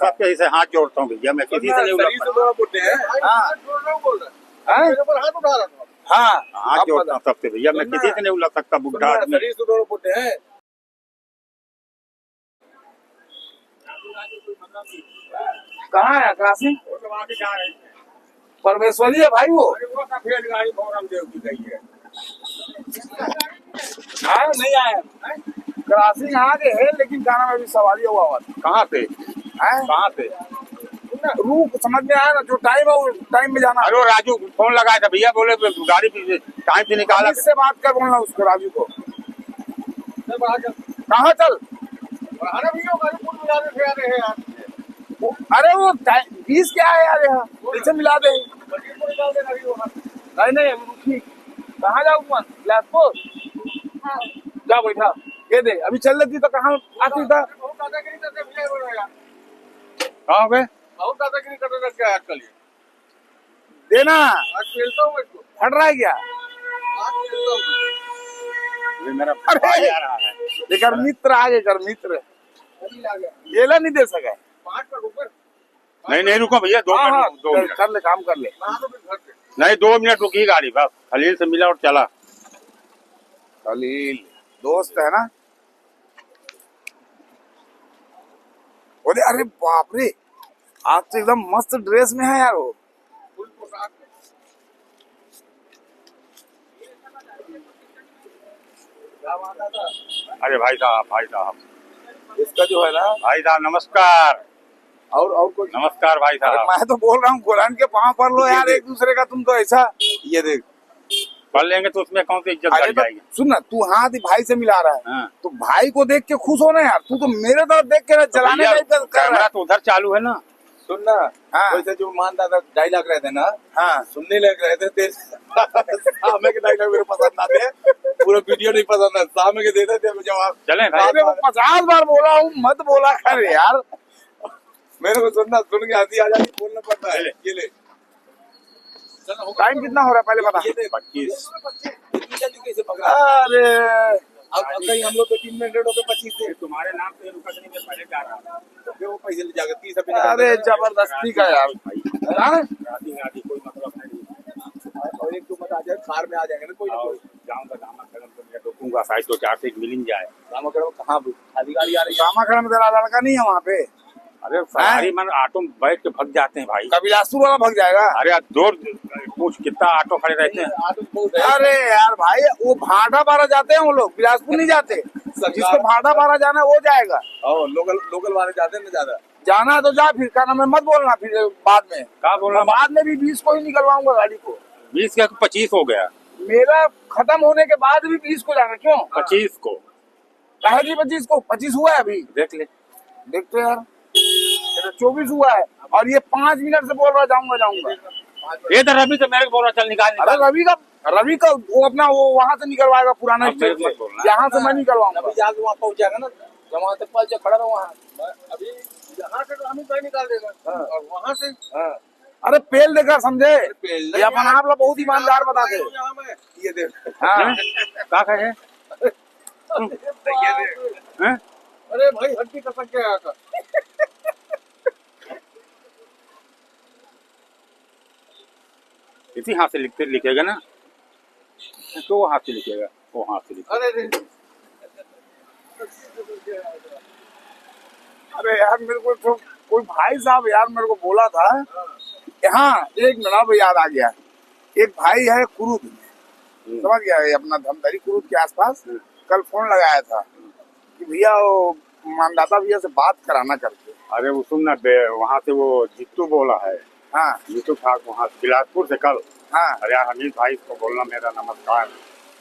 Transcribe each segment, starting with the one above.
सबके ऐसे हाथ जोड़ता हूँ भैया, मैं किसी से नहीं हाथ जोड़ता हूँ सबसे भैया, मैं किसी से नहीं उलझ सकता। बुढ़ा आदमी कहाँ है काशी? परमेश्वरी है भाई वो गाड़ी रामदेव की गई है। आए नहीं आए क्रॉसिंग आगे है, लेकिन गाना में भी सवारी हुआ हुआ था। कहाँ से कहाँ से रूप समझ में आया ना, जो टाइम है वो टाइम में जाना। अरे राजू फोन लगाया था भैया, बोले गाड़ी टाइम से निकाला। इससे बात कर बोलना उसको, राजू को। कहाँ चल? अरे वो 20 क्या है यार, यहाँ पीछे मिला दे। नहीं नहीं, कहाँ जाऊँ बिलासपुर? जा बैठा ये दे, अभी चल लेती तो कहाँ आती था। कहाँ हो गए? बहुत दादागिरी करने लग गया आजकल ये। देना आज खेलता हूँ इसको। फट रहा है क्या? ये मेरा भाई आ रहा है। लेकर मित्र आगे कर, मित्र गेला नहीं दे सका। नहीं रुको भैया, 2 मिनट कर ले, काम कर ले। नहीं 2 मिनट रुकी गाड़ी, बस खलील से मिला और चला। खलील दोस्त है ना? बोले अरे बाप रे, आज तो एकदम मस्त ड्रेस में है यार वो। अरे भाई साहब इसका जो है ना, भाई साहब नमस्कार। और कुछ नमस्कार भाई साहब। मैं तो बोल रहा हूँ कुरान के पाँव पर लो यार एक दूसरे का, तुम तो ऐसा। ये देख पढ़ लेंगे तो उसमें कौन सी इज्जत बढ़ जाएगी। सुन ना, तू हाथ भाई से मिला रहा है। हाँ। तो भाई को देख के खुश होना यार, तू तो मेरे तरफ देख के जलाने का कैमरा तो उधर चालू है ना। सुनना वैसे जो मानता था डायलॉग रहते ना, हाँ सुनने लग रहे थे सामने के डायलॉग मेरे पसंद आते, पूरा वीडियो नहीं पसंद है, सामने के देते थे जवाब। चले भाई 50 बार बोला हूँ मत बोला कर यार, मेरे को सुनना, सुन के हंसी आ जाती, बोलना पड़ता है। ये ले टाइम कितना हो रहा है पहले बता। 25। अरे अब कहीं हम लोग तो 3 मिनट हो गए 25 से। तुम्हारे नाम से रुका नहीं, मैं पहले जा रहा था तो वो पैसे ले जाकर 30 रुपए। अरे जबरदस्ती का यार, कोई मतलब नहीं। और एक तो मत आ जाए, कार में आ जाएंगे ना कोई ना कोई। जाऊंगा दामाखड़म तो मैं रोकूंगा, साइड तो 4 से मिल जाए। दामाखड़म कहाँ खाली गाड़ी आ रही है? दामाखड़म तेरा लड़का नहीं है वहाँ पे? अरे सवारी मन ऑटो में बैठ के भग जाते हैं भाई। बिलासपुर वाला भग जाएगा? अरे दूर पूछ कितना ऑटो खड़े रहते हैं। अरे यार भाई वो भाटा पारा जाते हैं वो लोग, बिलासपुर नहीं जाते। जिसको भाटा पारा जाना है वो जाएगा। लोकल वाले जाते हैं ना, ज्यादा जाना तो जा, फिर क्या नाम है मत बोलना फिर बाद में। क्या बोलना? बाद में भी 20 को ही निकलवाऊंगा गाड़ी को। 20 का 25 हो गया मेरा, खत्म होने के बाद भी 20 को जाना। क्यों 25 को? 25 को 25 हुआ है अभी, देख ले, देखते यार 24 हुआ है और ये 5 मिनट से बोल रहा जाऊंगा। ये तो रवि तो मेरे को बोल रहा चल निकाल। अरे रवि का वो अपना वो वहाँ से निकलवाएगा पुराना स्टेट से, यहाँ से मैं निकलवाऊंगा। अभी जाके वहाँ पहुँच जाएगा ना, जब वहाँ तक पहुँच खड़ा रहो वहाँ। अभी यहाँ से तो हम ही निकाल देगा और वहाँ से। अरे पेल देकर समझे, ये अपन आप लोग बहुत ईमानदार बताते। ये देख क्या कहे। अरे भाई हड्डी कसक के आया था। इसी हाथ से लिखेगा ना, तो वो हाथ से लिखेगा, वो हाथ से लिखेगा। अरे यार मेरे को तो कोई भाई साहब यार मेरे को बोला था। हाँ एक मिनट याद आ गया, एक भाई है कुरुद, समझ गया, अपना धमतरी कुरुद के आसपास। कल फोन लगाया था कि भैया वो मानदाता भैया से बात कराना करके। अरे वो सुनना, वहाँ से वो जित्तू बोला है। हाँ जित्तू था वहाँ बिलासपुर से कल। हाँ अरे हमीद भाई को बोलना मेरा नमस्कार।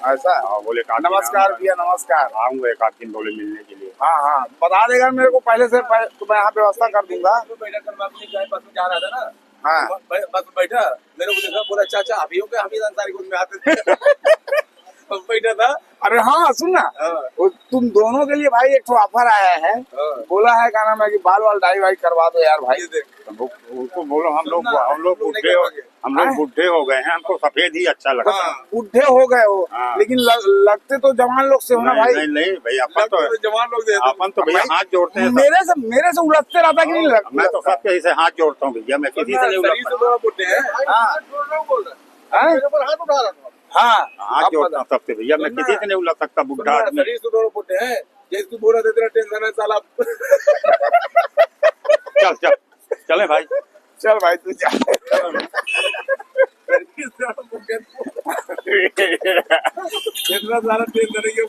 ऐसा बोले नमस्कार भैया नमस्कार, आऊंगा एक आध दिन बोले मिलने के लिए। हाँ बता देगा मेरे को पहले से, तो मैं यहाँ व्यवस्था कर दूंगा। बस में जा रहा था ना, हाँ बस बैठा, मेरे को देखा, बोला चाचा अभी हो गया, हमीद अंसारी को में आते थे। बैठा था। अरे हाँ सुन ना, हाँ। वो तुम दोनों के लिए भाई एक तो ऑफर आया है। हाँ। बोला है क्या नाम है कि बाल वाल डाई वाई करवा दो यार भाई। ये देख, उसको बोलो हम लोग नहीं करवाएंगे। बुढ़े हो गए हैं, हमको सफेद ही अच्छा लगता है। हाँ। बुढ़े हो गए हो हाँ। लेकिन लगते तो जवान लोग से हो ना नहीं भाई। नहीं नहीं भाई, अपन तो जवान लोग दे भैया हाथ जोड़ते हैं सब। मेरे से उलझते रहता कि नहीं लगता? मैं तो सबके से हाथ जोड़ता हूँ भैया, मैं किसी से नहीं शरीर से उलझता। थोड़ा बुढ़े हैं। हाँ बोल रहा हाँ? मेरे ऊपर हाथ उठा रहा था। हाँ हाथ अब जोड़ता हूँ सबसे भैया, मैं किसी से नहीं उलझ सकता बुढ़ा आदमी। शरीर से थोड़ा बुढ़े हैं। जैसे तू बोला था तेरा टेंशन है साला। चल चल चले भाई। चल भाई तू जा। इतना सारा टेंशन है कि